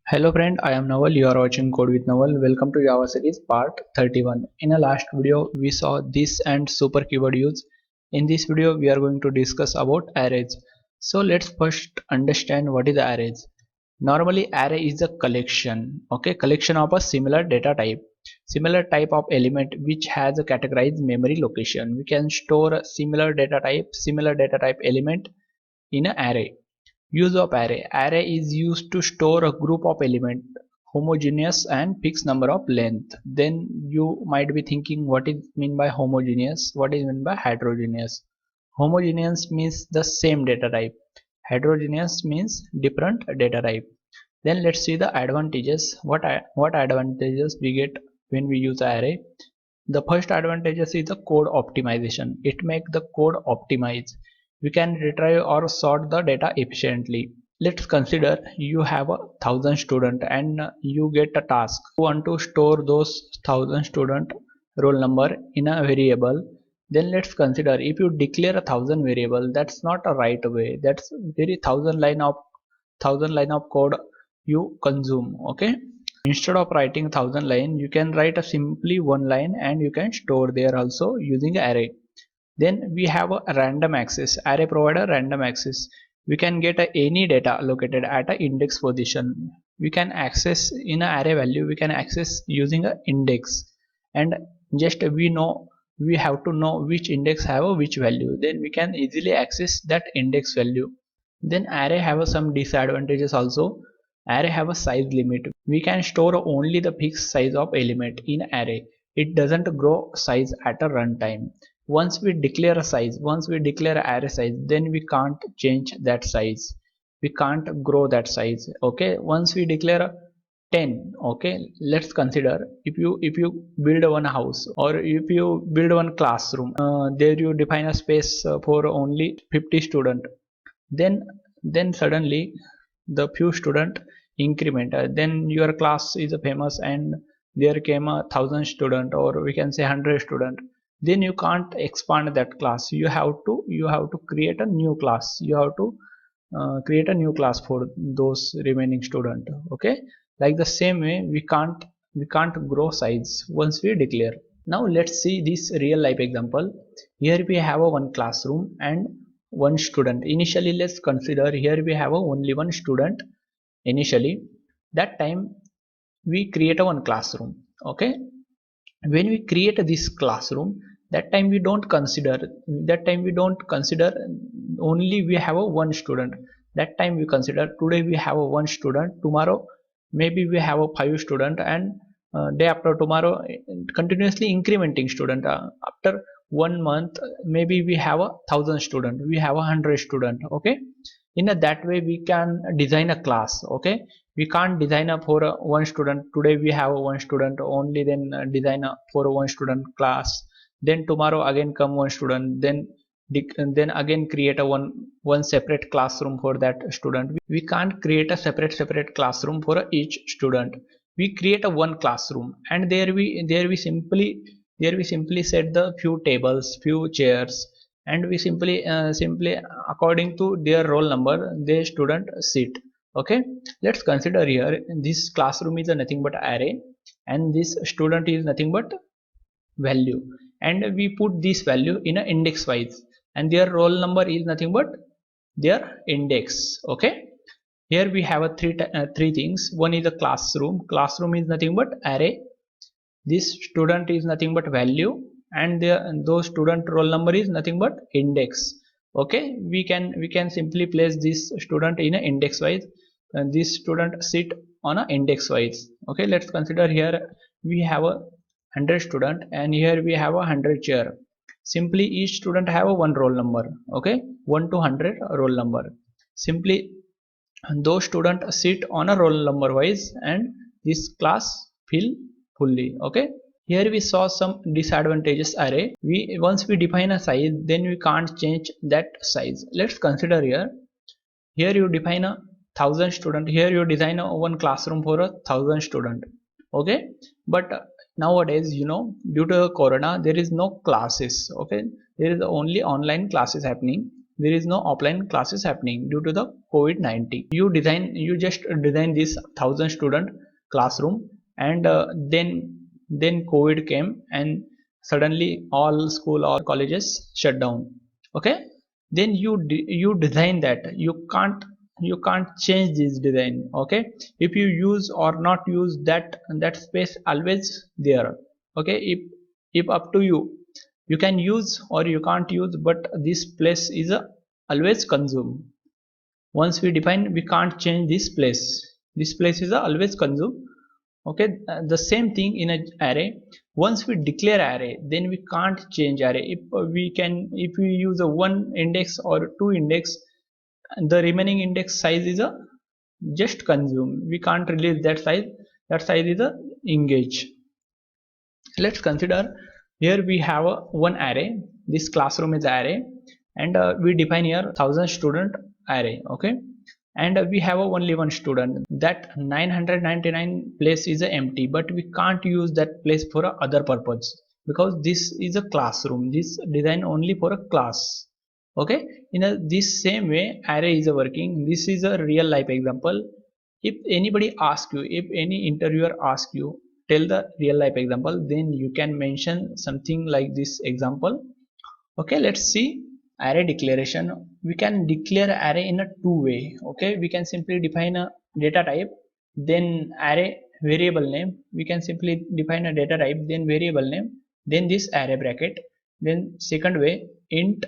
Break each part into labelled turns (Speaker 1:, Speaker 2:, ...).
Speaker 1: Hello friend, I am Naval. You are watching Code with Naval. Welcome to Java series part 31. In a last video, we saw this and super keyword use. In this video, we are going to discuss about arrays. So let's first understand what is arrays. Normally, array is a collection, collection of a similar type of element which has a categorized memory location. We can store a similar data type element in an array. Use of array. Array is used to store a group of elements homogeneous and fixed number of length. Then you might be thinking what is mean by homogeneous, what is mean by heterogeneous. Homogeneous means the same data type. Heterogeneous means different data type. Then let's see the advantages. What advantages we get when we use array? The first advantage is the code optimization. It makes the code optimize. We can retrieve or sort the data efficiently. Let's consider you have 1,000 students and you get a task. You want to store those 1,000 student roll number in a variable. Then let's consider if you declare 1,000 variable, that's not a right way. That's very thousand line of code you consume. Okay, instead of writing 1,000 line, you can write a simply one line and you can store there also using array. Then we have a random access. Array provide a random access. We can get any data located at a index position. We can access in a array value, we can access using a index, and just we have to know which index have a which value, then we can easily access that index value. Then array have some disadvantages also. Array have a size limit. We can store only the fixed size of element in array. It doesn't grow size at a runtime. Once we declare a size, once we declare array size, then we can't change that size. We can't grow that size. Okay, once we declare 10, okay, let's consider if you build one house or if you build one classroom, there you define a space for only 50 student. Then suddenly the few student increment, then your class is famous and there came 1,000 student, or we can say 100 student. Then you can't expand that class. You have to create a new class. You have to create a new class for those remaining student. Okay, like the same way we can't grow size once we declare. Now let's see this real life example. Here we have a one classroom and one student. Initially, let's consider here we have a only one student. Initially, that time we create a one classroom. Okay, when we create this classroom, that time we don't consider only we have a one student. That time we consider today we have a one student, tomorrow maybe we have a five student, and day after tomorrow continuously incrementing student. After 1 month maybe we have 1,000 student, we have 100 student. Okay, in a that way we can design a class. Okay, we can't design a for one student. Today we have one student only, then design a for one student class. Then tomorrow again come one student, then again create a one separate classroom for that student. We can't create a separate classroom for each student. We create a one classroom, and there we simply set the few tables, few chairs, and we simply according to their roll number their student sit. Okay, let's consider here this classroom is a nothing but array, and this student is nothing but value, and we put this value in a index wise, and their roll number is nothing but their index. Okay, here we have a three things. One is a classroom is nothing but array, this student is nothing but value, and those student roll number is nothing but index. Okay, we can simply place this student in a index wise, and this student sit on a index wise. Okay, let's consider here we have a 100 student and here we have a 100 chair. Simply each student have a one roll number. Okay, 1 to 100 roll number. Simply those students sit on a roll number wise, and this class fill fully. Okay, here we saw some disadvantages array. Once we define a size, then we can't change that size. Let's consider here you define a 1,000 student, here you design a one classroom for 1,000 student. Okay, but nowadays, due to corona there is no classes. Okay, there is only online classes happening. there is no offline classes happening due to the COVID-19. You just design this 1000 student classroom, and then COVID came, and suddenly all school or colleges shut down. Okay, then you design that. You can't change this design. Okay, if you use or not use that space always there. Okay, if up to you, you can use or you can't use, but this place is always consumed. Once we define, we can't change this place is always consumed. Okay, the same thing in an array. Once we declare array, then we can't change array. If we use a one index or two index, the remaining index size is a just consume. We can't release that size. That size is a engage. Let's consider, here we have a one array. This classroom is array, and we define here 1000 student array. Okay, and we have only one student. That 999 place is empty, but we can't use that place for a other purpose, because this is a classroom. This design only for a class. Okay, in this same way array is working. This is a real life example. If anybody asks you, if any interviewer asks you, tell the real life example, then you can mention something like this example. Okay, let's see array declaration. We can declare array in a two way. Okay, we can simply define a data type, then array variable name. We can simply define a data type, then variable name, then this array bracket. Then second way, int,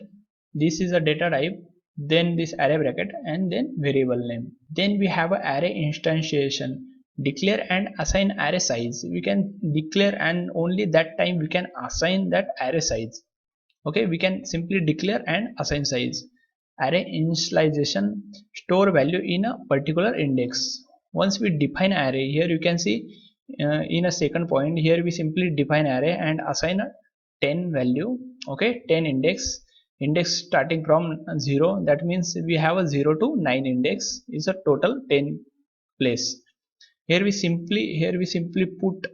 Speaker 1: this is a data type, then this array bracket, and then variable name. Then we have a array instantiation. Declare and assign array size. We can declare, and only that time we can assign that array size. Okay, we can simply declare and assign size. Array initialization, store value in a particular index. Once we define array, here you can see in a second point, here we simply define array and assign a 10 value. Okay, 10 index starting from 0. That means we have a 0 to 9 index is a total 10 place. Here we simply put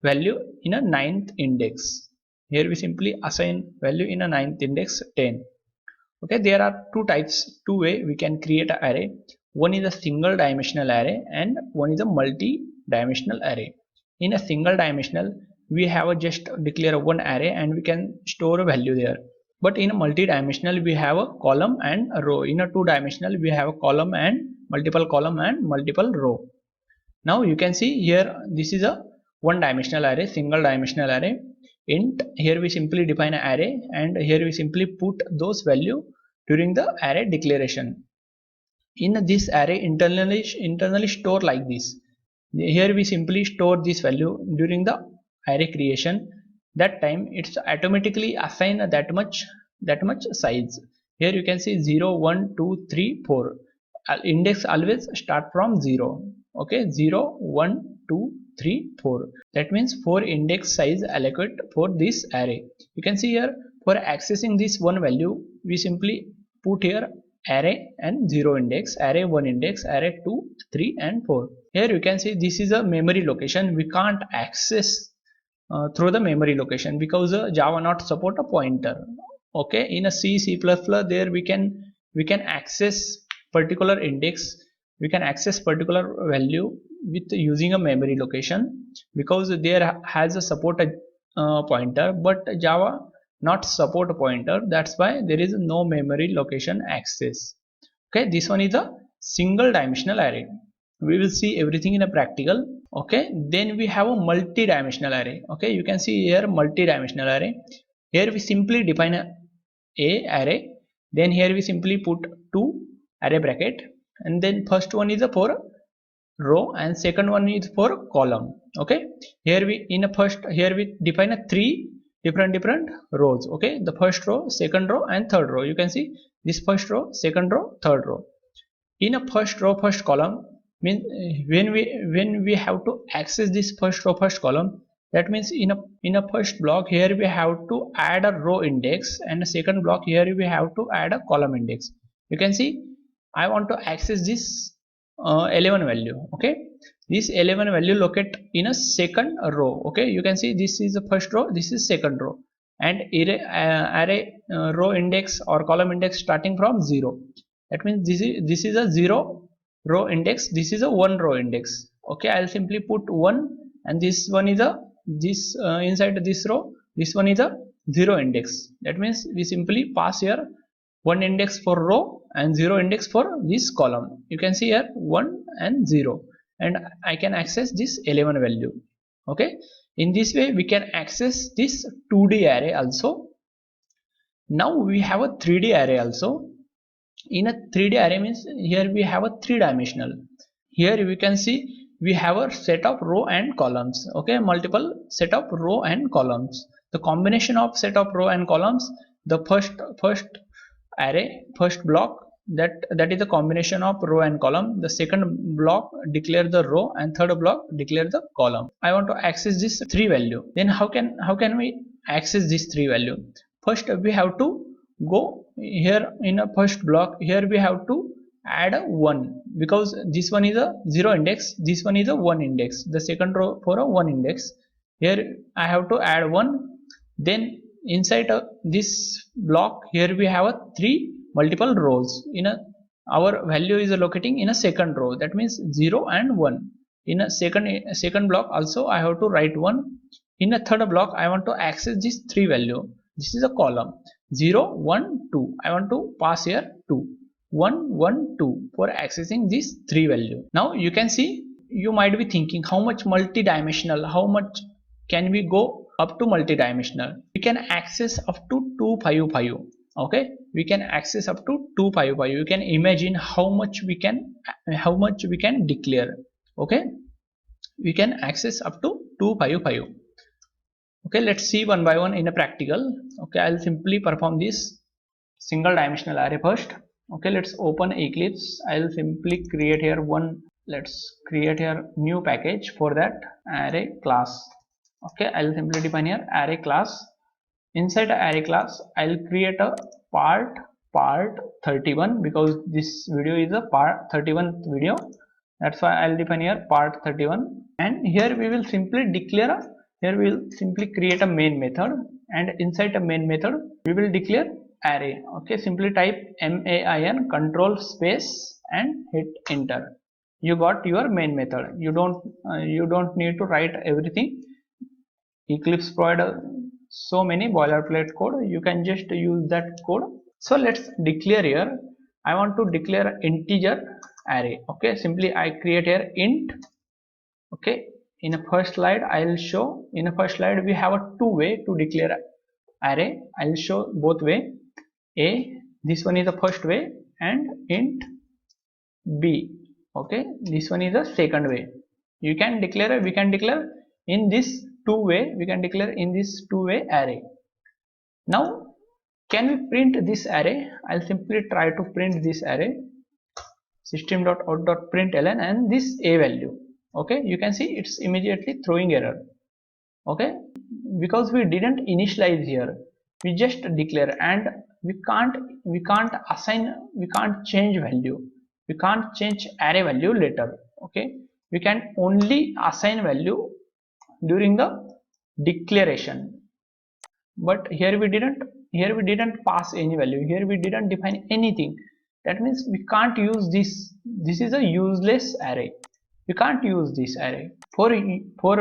Speaker 1: value in a 9th index. Here we simply assign value in a 9th index 10. Okay, there are two way we can create an array. One is a single dimensional array, and one is a multi-dimensional array. In a single dimensional, we have a just declare one array and we can store a value there. But in a multi-dimensional, we have a column and a row. In a two-dimensional, we have a column and multiple row. Now you can see here, this is a one-dimensional array, single dimensional array. Int, here we simply define an array, and here we simply put those value during the array declaration. In this array, internally store like this. Here we simply store this value during the array creation. That time it's automatically assign that much size. Here you can see 0 1 2 3 4. Index always start from 0. Okay, 0 1 2 3 4. That means 4 index size allocate for this array. You can see here, for accessing this one value, we simply put here array and 0 index, array 1 index, array 2 3 and 4. Here you can see this is a memory location. We can't access through the memory location, because Java not support a pointer. Okay, in a C++, there we can access particular index, we can access particular value with using a memory location, because there has a support pointer, but Java not support a pointer. That's why there is no memory location access. Okay, this one is a single dimensional array. We will see everything in a practical. Okay, then we have a multi-dimensional array. Okay, you can see here multi-dimensional array. Here we simply define a array, then here we simply put two array bracket, and then first one is for row and second one is for column. Okay, here we define a three different rows. Okay, the first row, second row and third row. You can see this first row, second row, third row. In a first row, first column means when we have to access this first row, first column, that means in a first block, here we have to add a row index, and a second block, here we have to add a column index. You can see I want to access this 11 value. Okay, this 11 value locate in a second row. Okay, you can see this is the first row, this is second row, and array row index or column index starting from 0. That means this is a 0 row index, this is a 1 row index. Okay, I'll simply put 1, and this one is a inside this row, this one is a 0 index. That means we simply pass here 1 index for row and 0 index for this column. You can see here 1 and 0, and I can access this 11 value. Okay, in this way we can access this 2D array also. Now we have a 3D array also. In a 3D array means here we have a 3-dimensional. Here we can see we have a set of row and columns. Okay, multiple set of row and columns. The combination of set of row and columns, the first array, first block, that is a combination of row and column. The second block declare the row, and third block declare the column. I want to access this 3 value. Then how can we access this 3 value? First we have to go here in a first block. Here we have to add a 1, because this one is a 0 index, this one is a 1 index, the second row for a 1 index. Here I have to add 1. Then inside this block, here we have a 3 multiple rows. In a our value is locating in a second row, that means 0 and 1. In a second block also I have to write 1. In a third block I want to access this 3 value. This is a column 0 1 2. I want to pass here 2, 1 1 2 for accessing this 3 value. Now you can see, you might be thinking how much multi-dimensional, how much can we go up to multi-dimensional? We can access up to 255. Okay, we can access up to 255. You can imagine how much we can declare. Okay, we can access up to 255. Okay, let's see one by one in a practical. Okay, I'll simply perform this single dimensional array first. Okay, let's open Eclipse. I'll simply create here let's create here new package. For that, array class. Okay, I'll simply define here array class. Inside array class I'll create a part 31, because this video is a part 31th video. That's why I'll define here part 31, and here we will simply declare here we will simply create a main method, and inside a main method we will declare array. Okay, simply type main control space and hit enter. You got your main method. You don't need to write everything. Eclipse provides so many boilerplate code. You can just use that code. So let's declare here. I want to declare integer array. Okay, simply I create here int. Okay, in a first slide I'll show. In a first slide we have a 2 way to declare array. I'll show both way. This one is the first way, and int b. Okay, this one is the second way. We can declare in this 2 way. We can declare in this 2 way array. Now can we print this array? I'll simply try to print this array. System.out.println and this a value. Okay, you can see it's immediately throwing error. Okay, because we didn't initialize here, we just declare, and we can't assign, we can't change value, we can't change array value later. Okay, we can only assign value during the declaration, but here we didn't pass any value, here we didn't define anything. That means we can't use this. This is a useless array. We can't use this array. For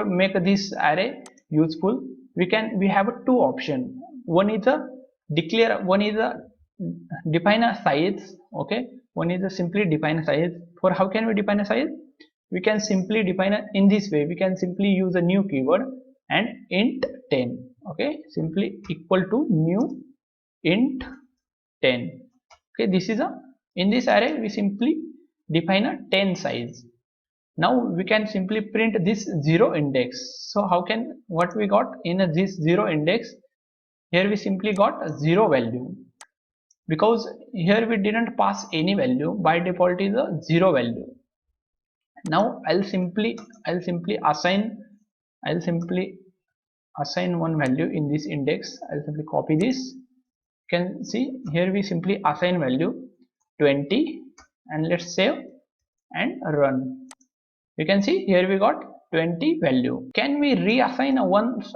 Speaker 1: make this array useful, we have two options. One is a declare, one is a define a size. Okay, one is a simply define a size. For how can we define a size? We can simply define in this way. We can simply use a new keyword and int 10. Okay, simply equal to new int 10. Okay, this is in this array we simply define a 10 size. Now we can simply print this 0 index. So how can, what we got in this 0 index? Here we simply got a 0 value, because here we didn't pass any value. By default is a 0 value. Now I'll simply assign one value in this index. I'll simply copy this. You can see here we simply assign value 20, and let's save and run. You can see here we got 20 value. Can we reassign once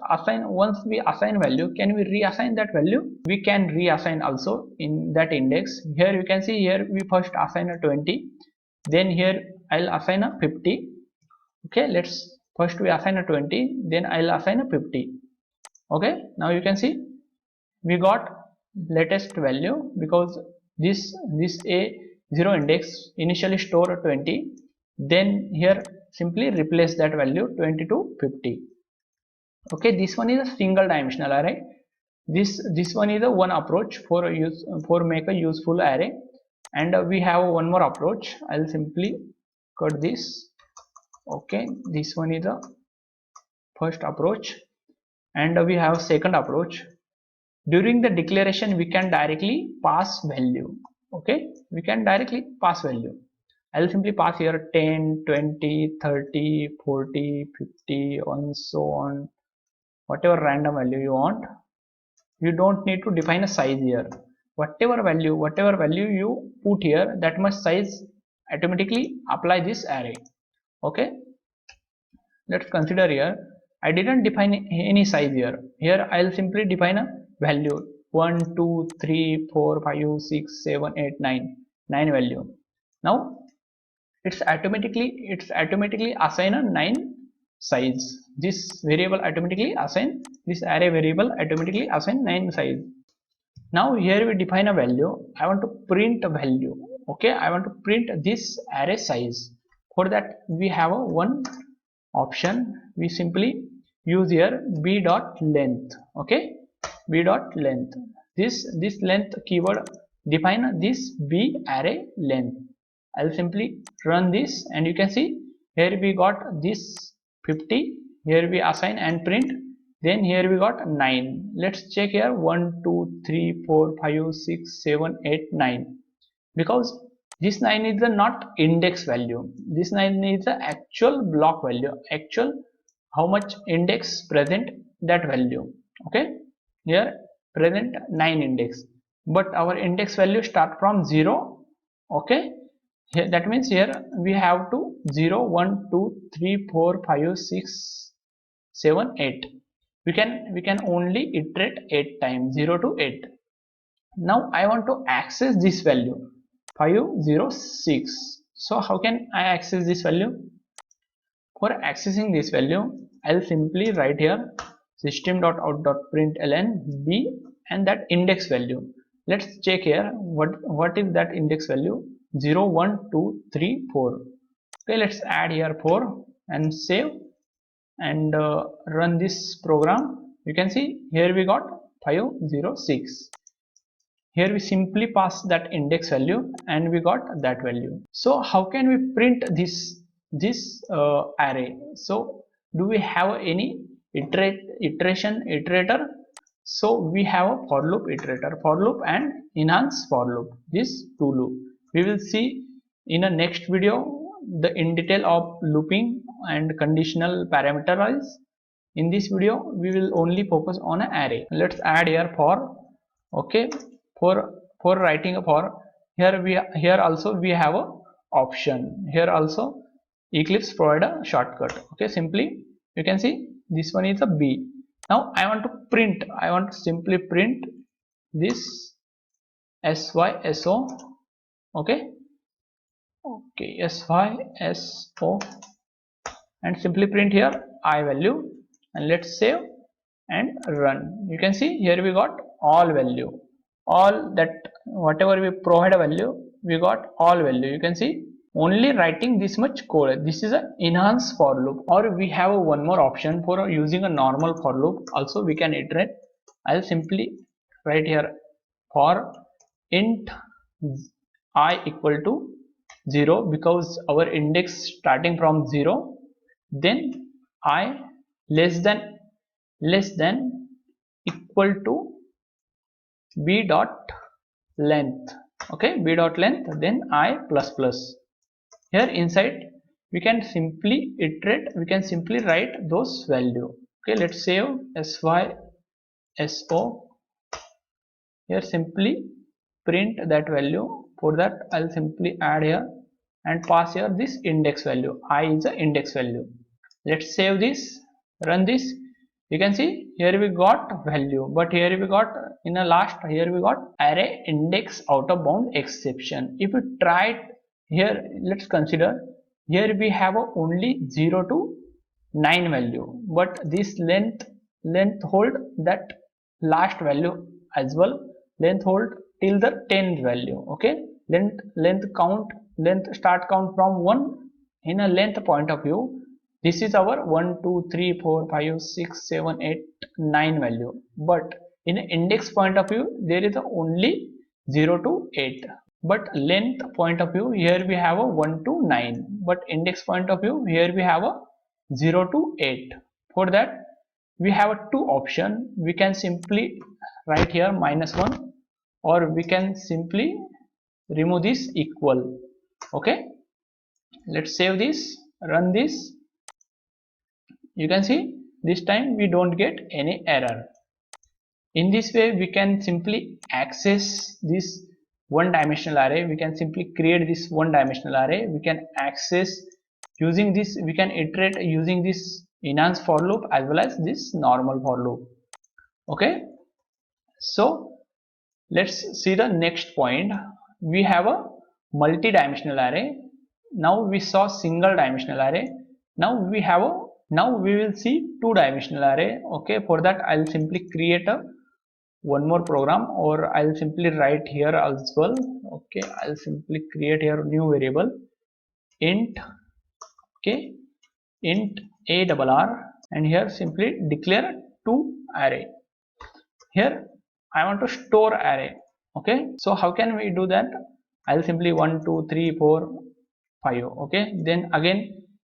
Speaker 1: we assign value, can we reassign that value? We can reassign also in that index. Here you can see, here we first assign a 20, then here I'll assign a 50. Okay, let's first we assign a 20, then I'll assign a 50. Okay, now you can see we got latest value because this A0 index initially store 20, then here simply replace that value 20 to 50. Okay, this one is a single dimensional array. This one is a one approach for make a useful array, and we have one more approach. I'll simply cut this. Okay, this one is the first approach, and we have second approach. During the declaration we can directly pass value. Okay, we can directly pass value. I'll simply pass here 10, 20, 30, 40, 50, and so on, whatever random value you want. You don't need to define a size here. Whatever value you put here, that much size automatically apply this array. Okay, let's consider here I didn't define any size here. Here I'll simply define a value 1, 2, 3, 4, 5, 6, 7, 8, 9 value. Now it's automatically assign a 9 size. This variable automatically assign, this array variable automatically assign 9 size. Now here we define a value. I want to print a value. Okay, I want to print this array size. For that we have a one option. We simply use here b dot length. Okay, b dot length. This length keyword define this b array length. I'll simply run this, and you can see here we got this 50. Here we assign and print. Then here we got 9. Let's check here 1, 2, 3, 4, 5, 6, 7, 8, 9. Because this 9 is the not index value. This 9 is the actual block value. Actual how much index present that value. Okay. Here present 9 index. But our index value start from 0. Okay. Here, that means here we have to 0, 1, 2, 3, 4, 5, 6, 7, 8. We can only iterate 8 times, 0 to 8. Now I want to access this value 506. So how can I access this value? For accessing this value, I'll simply write here system.out.println b and that index value. Let's check here what is that index value. 0, 1, 2, 3, 4. Okay, let's add here 4 and save and run this program. You can see here we got 506. Here we simply pass that index value and we got that value. So how can we print this array? So do we have any iterator? So we have a for loop iterator, for loop and enhance for loop, this two loop. We will see in a next video in detail of looping and conditional parameterize. In this video we will only focus on an array. Let's add here for. Okay, for writing a for, here also we have a option. Here also Eclipse provide a shortcut. Okay, simply you can see this one is a b. Now I want to print, I want to simply print this SYSO. Okay, SYSO and simply print here I value, and let's save and run. You can see here we got all value, all that whatever we provide a value, we got all value. You can see only writing this much code. This is an enhanced for loop, or we have one more option for using a normal for loop. Also we can iterate. I'll simply write here for int I equal to 0 because our index starting from 0, then I less than equal to b dot length. Okay, b dot length, then I plus plus. Here inside we can simply iterate, we can simply write those value. Okay, let's save SYSO. Here simply print that value. For that I'll simply add here and pass here this index value. I is the index value. Let's save this, run this. You can see here we got value, but here we got in the last, here we got array index out of bound exception. If we try it here, let's consider here we have only 0 to 9 value, but this length hold that last value as well, length hold till the 10th value. Okay, length start count from 1. In a length point of view, this is our 1 2 3 4 5 6 7 8 9 value, but in index point of view there is only 0 to 8. But length point of view, here we have a 1 to 9, but index point of view, here we have a 0 to 8. For that we have a two option. We can simply write here -1, or we can simply remove this equal. Okay, let's save this, run this. You can see this time we don't get any error. In this way we can simply access this one dimensional array. We can simply create this one dimensional array. We can access using this, we can iterate using this enhanced for loop as well as this normal for loop. Okay, so let's see the next point. We have a multi-dimensional array. Now we saw single dimensional array. Now we will see two-dimensional array. Okay, for that I'll simply create one more program, or I'll simply write here as well. Okay, I'll simply create here a new variable int. Okay, int ARR, and here simply declare two array. Here I want to store array. Okay, so how can we do that? I'll simply 1 2 3 4 5. Okay, then again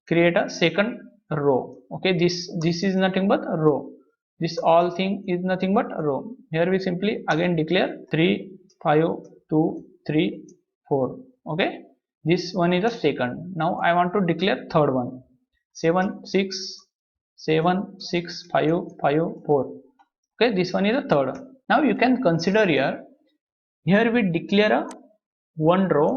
Speaker 1: create a second row. Okay, this is nothing but a row. This all thing is nothing but a row. Here we simply again declare 3 5 2 3 4. Okay, this one is the second. Now I want to declare third one, 7 6 7 6 5 5 4. Okay, this one is the third. Now you can consider here we declare a one row,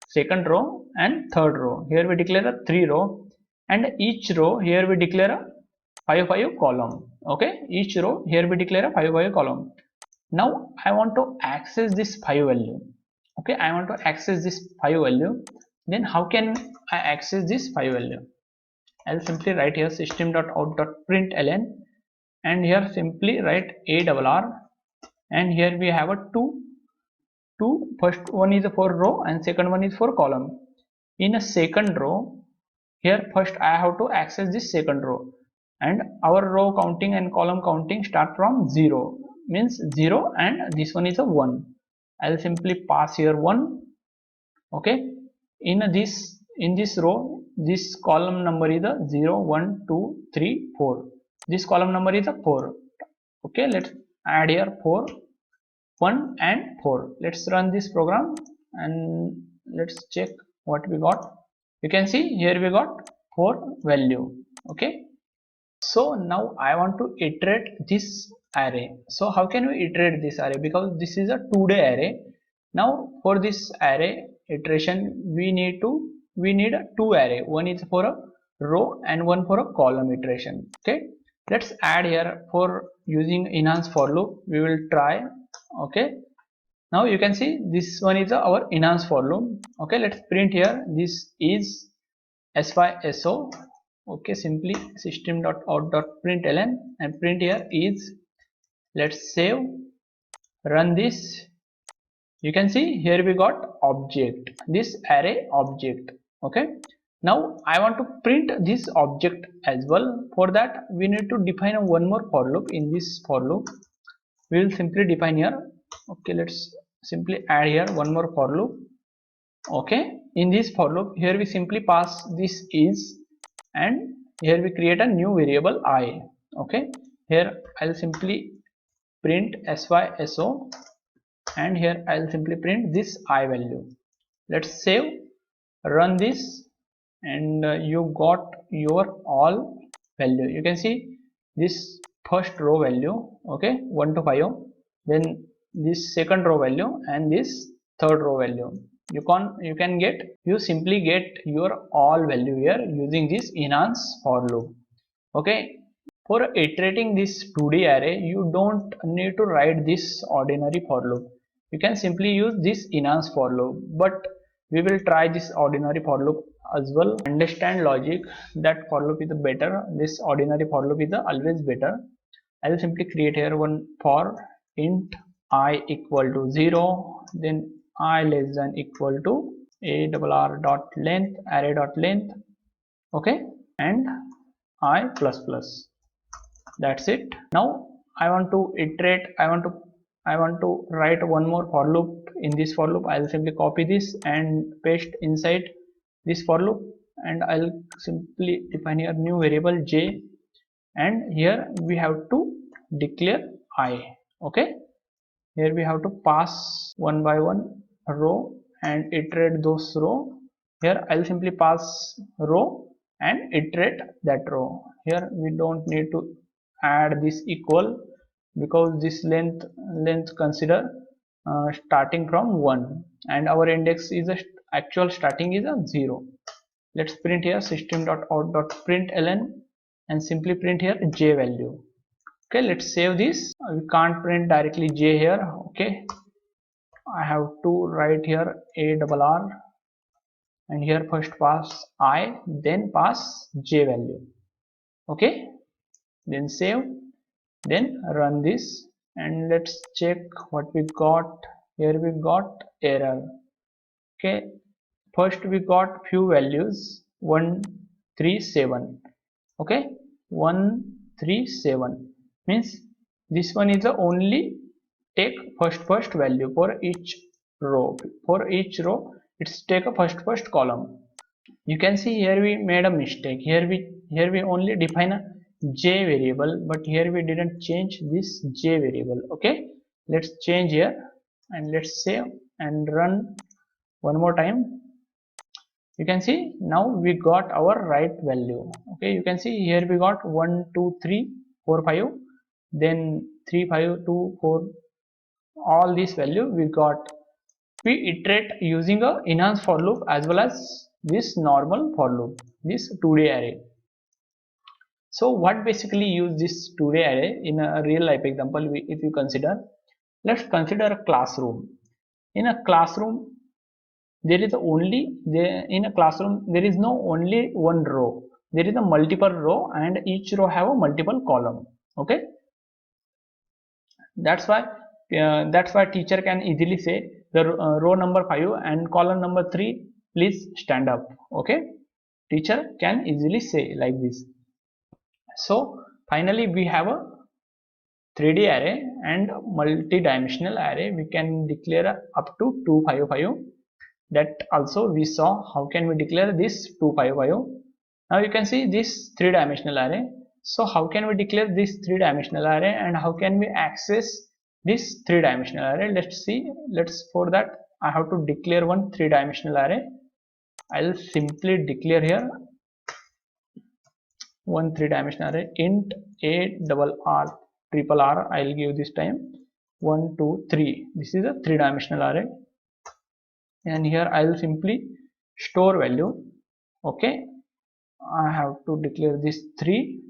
Speaker 1: second row, and third row. Here we declare a 3 row, and each row here we declare a 5 5 column. Okay, each row here we declare a 5 5 column. Now I want to access this 5 value. Okay, I want to access this 5 value. Then how can I access this 5 value? I'll simply write here system.out.println, and here simply write ARR, and here we have a two. First one is for row and second one is for column. In a second row, here first I have to access this second row, and our row counting and column counting start from 0, means 0, and this one is a 1. I'll simply pass here 1. Okay, in this row, this column number is a 0 1 2 3 4. This column number is a 4. Okay, let's add here 4, 1 and 4. Let's run this program and let's check what we got. You can see here we got 4 value. Okay, so now I want to iterate this array. So how can we iterate this array? Because this is a 2-day array. Now for this array iteration we need two array. One is for a row and one for a column iteration. Okay, let's add here for using enhanced for loop. We will try. Okay, now you can see this one is our enhanced for loop. Okay, let's print here this is SYSO. Okay, simply system.out.println and print here is. Let's save, run this. You can see here we got object, this array object. Okay, now I want to print this object as well. For that we need to define one more for loop. In this for loop we will simply define here. Okay, let's simply add here one more for loop. Okay, in this for loop here we simply pass this is, and here we create a new variable I. Okay, here I'll simply print SYSO, and here I'll simply print this I value. Let's save, run this, and you got your all value. You can see this first row value, okay, 1 to 5, then this second row value and this third row value. you simply get your all value here using this enhance for loop. Okay, for iterating this 2D array you don't need to write this ordinary for loop. You can simply use this enhance for loop, but we will try this ordinary for loop as well. Understand logic that for loop is better, this ordinary for loop is always better. I will simply create here one for int I equal to 0, then I less than equal to arr dot length array dot length, okay, and I plus plus. That's it. Now I want to iterate, I want to write one more for loop. In this for loop I'll simply copy this and paste inside this for loop, and I'll simply define here new variable j, and here we have to declare I. Okay, here we have to pass one by one row and iterate those row. Here I'll simply pass row and iterate that row. Here we don't need to add this equal because this length consider starting from 1 and our index is a actual starting is a 0. Let's print here system.out.println and simply print here j value. Okay, let's save this. We can't print directly j here. Okay, I have to write here arr, and here first pass I, then pass j value. Okay, then save, then run this, and let's check what we got. Here we got error. Okay, first we got few values 137. Okay, 137 means this one is the only take first value for each row. For each row it's take a first column. You can see here we made a mistake. Here we only define a j variable, but here we didn't change this j variable. Okay, let's change here and let's save and run one more time. You can see now we got our right value. Okay, you can see here we got 1 2 3 4 5, then 3 5 2 4, all this value we got. We iterate using a enhance for loop as well as this normal for loop, this 2D array. So what basically use this 2D array in a real life example? If you consider, let's consider a classroom. In a classroom there is only in a classroom there is no only one row, there is a multiple row and each row have a multiple column. Okay, that's why teacher can easily say the row number 5 and column number 3 please stand up. Okay, teacher can easily say like this. So finally we have a 3D array and multi-dimensional array. We can declare up to 255. That also we saw how can we declare this 255. Now you can see this 3-dimensional array. So how can we declare this 3-dimensional array and how can we access this 3-dimensional array? Let's see. For that I have to declare one 3-dimensional array. I'll simply declare here one 3-dimensional array int arr. I'll give this time 1 2 3. This is a 3-dimensional array, and here I'll simply store value. Okay, I have to declare this 3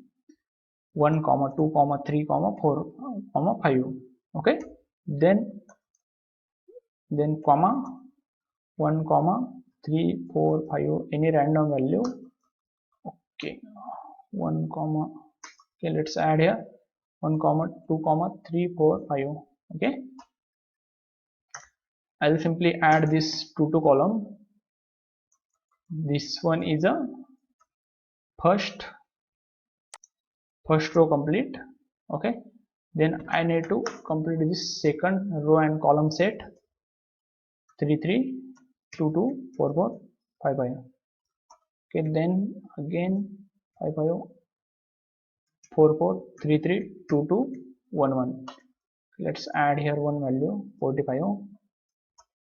Speaker 1: 1 comma 2 comma 3 comma 4 comma 5. Okay, then comma 1 comma 3 4 5 any random value. Okay, 1 comma, okay, let's add here 1 comma 2 comma 3 4 5. Okay, I'll simply add this to column. This one is a first row complete. Okay, then I need to complete this second row and column set 3 3 2 2 4 4 5 5. Okay, then again 5 5 4 4 3 3 2 2 1 1. Let's add here one value 45.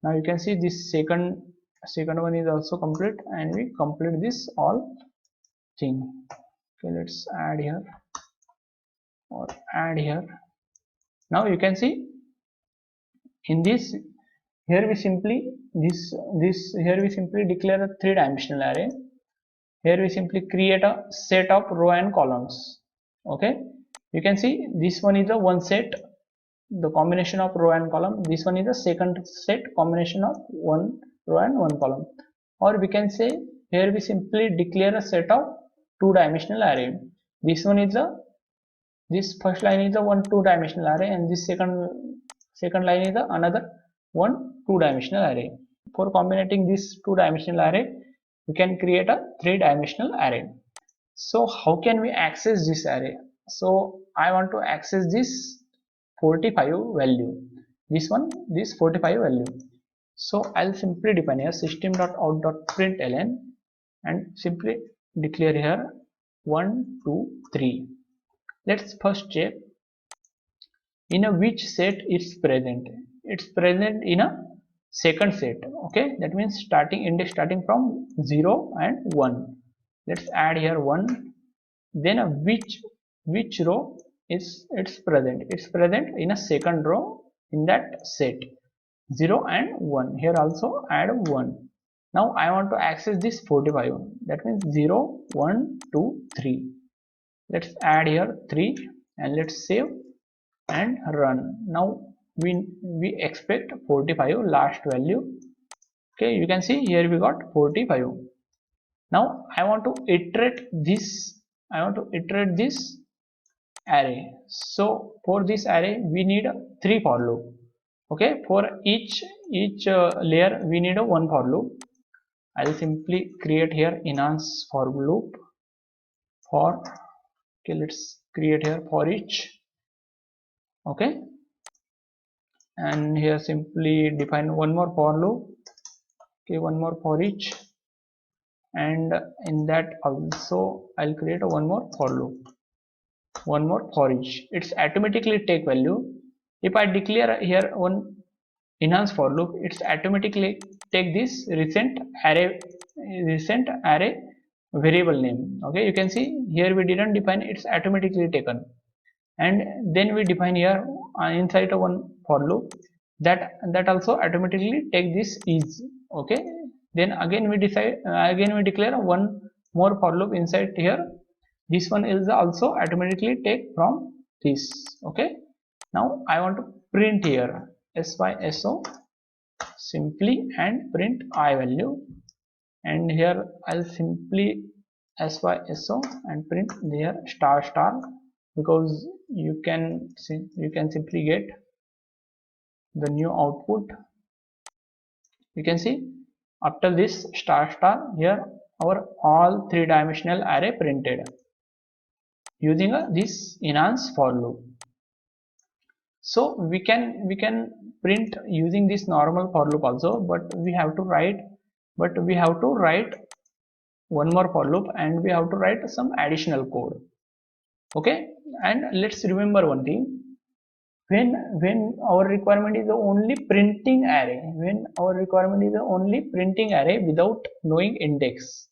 Speaker 1: Now you can see this second one is also complete, and we complete this all thing. Okay, let's add here or add here. Now you can see in this Here we simply here we simply declare a three-dimensional array. Here we simply create a set of row and columns. Okay, you can see this one is a one set, the combination of row and column. This one is the second set, combination of one row and one column. Or we can say here we simply declare a set of two-dimensional array. This one is a this first line is a one two-dimensional array, and this second line is a another one two-dimensional array. For combining this two-dimensional array, we can create a three-dimensional array. So how can we access this array? So I want to access this 45 value, this 45 value. So I'll simply define here system.out.println and simply declare here 1 2 3. Let's first check in a which set it's present. It's present in a second set. Okay, that means index starting from 0 and 1. Let's add here 1. Then which row is it's present? It's present in a second row in that set, 0 and 1. Here also add 1. Now I want to access this 45. That means 0 1 2 3. Let's add here 3 and let's save and run. Now we expect 45 last value. Okay, you can see here we got 45. Now I want to iterate this array. So for this array we need 3 for loop. Okay, for each layer we need a 1 for loop. I'll simply create here enhance for loop for. Okay, let's create here for each. Okay, and here simply define one more for loop. Okay, one more for each, and in that also I'll create a one more for loop, one more for each. It's automatically take value. If I declare here one enhance for loop, it's automatically take this recent array variable name. Okay, you can see here we didn't define, it's automatically taken. And then we define here inside a one for loop that also automatically take this is. Okay, then again we declare one more for loop inside here. This one is also automatically take from this. Okay, now I want to print here SYSO simply and print I value, and here I'll simply SYSO and print there star star, because you can simply get the new output. You can see after this star star here our all three-dimensional array printed using this enhance for loop. So we can print using this normal for loop also, but we have to write one more for loop and we have to write some additional code. Okay, and let's remember one thing. When our requirement is only printing array, without knowing index,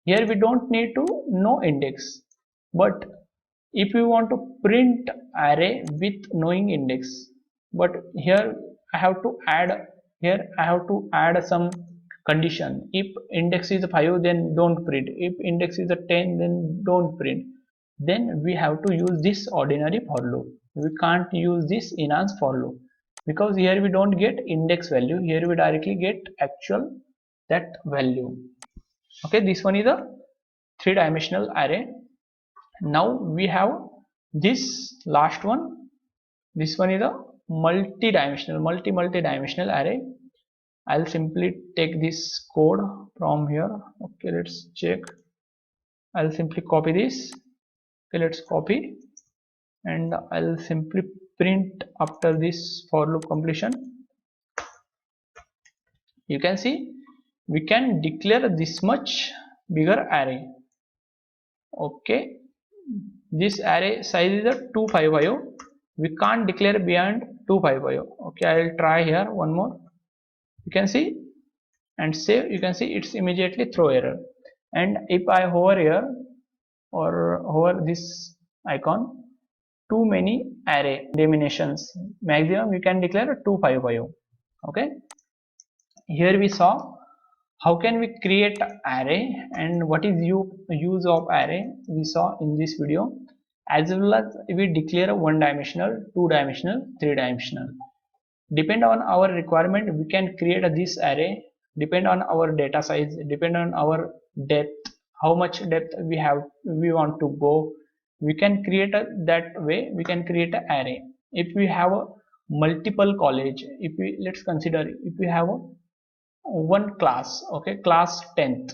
Speaker 1: here we don't need to know index. But if we want to print array with knowing index, but here I have to add some condition. If index is 5, then don't print. If index is 10, then don't print. Then we have to use this ordinary for loop. We can't use this enhance for loop, because here we don't get index value, here we directly get actual that value. Okay, this one is a three-dimensional array. Now we have this last one. This one is a multi-dimensional array. I'll simply take this code from here. Okay, let's check. I'll simply copy this. Okay, let's copy, and I'll simply print after this for loop completion. You can see we can declare this much bigger array. Okay, this array size is a 255. We can't declare beyond 255. Okay, I'll try here one more. You can see and save. You can see it's immediately throw error. And if I hover here or hover this icon, too many array dimensions, maximum you can declare 255. Okay, Here we saw how can we create array and what is use of array we saw in this video, as well as we declare a one dimensional, two dimensional, three dimensional. Depend on our requirement we can create this array, depend on our data size, depend on our depth, how much depth we want to go, we can create that way we can create an array. If we have a multiple college, if we let's consider if we have a one class, okay, class 10th,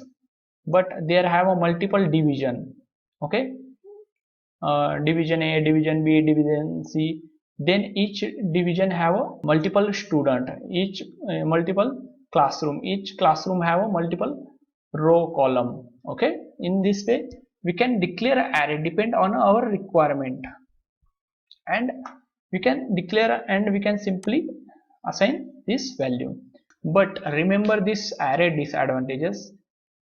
Speaker 1: but there have a multiple division, okay, division A, division B, division C, then each division have a multiple student, each multiple classroom, each classroom have a multiple row column, okay. In this way we can declare an array depend on our requirement, and we can declare and we can simply assign this value. But remember this array disadvantages,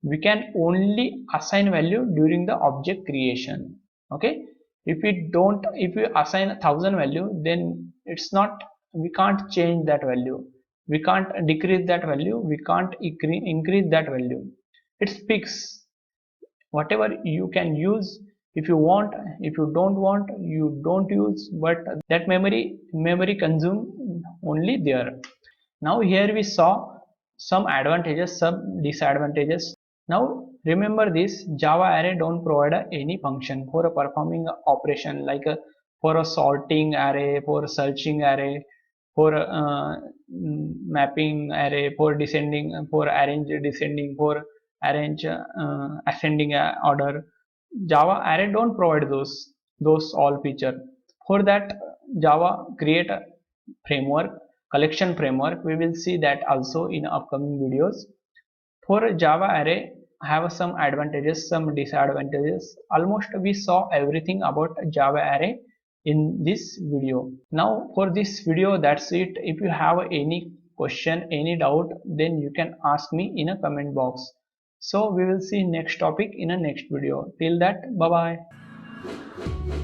Speaker 1: we can only assign value during the object creation, okay. If we don't, if we assign 1,000 value, then it's not, we can't change that value, we can't decrease that value, we can't increase that value, it's fixed. Whatever you can use, if you want, if you don't want you don't use, but that memory consume only there. Now here we saw some advantages, some disadvantages. Now remember this, Java array don't provide any function for a performing operation, like for a sorting array, for searching array, for mapping array, for descending, for arrange descending, for arrange ascending order. Java array don't provide those all feature. For that Java create a framework, collection framework, we will see that also in upcoming videos. For Java array have some advantages, some disadvantages. Almost we saw everything about Java array in this video. Now for this video that's it. If you have any question, any doubt, then you can ask me in a comment box. So we will see next topic in a next video. Till that, bye bye.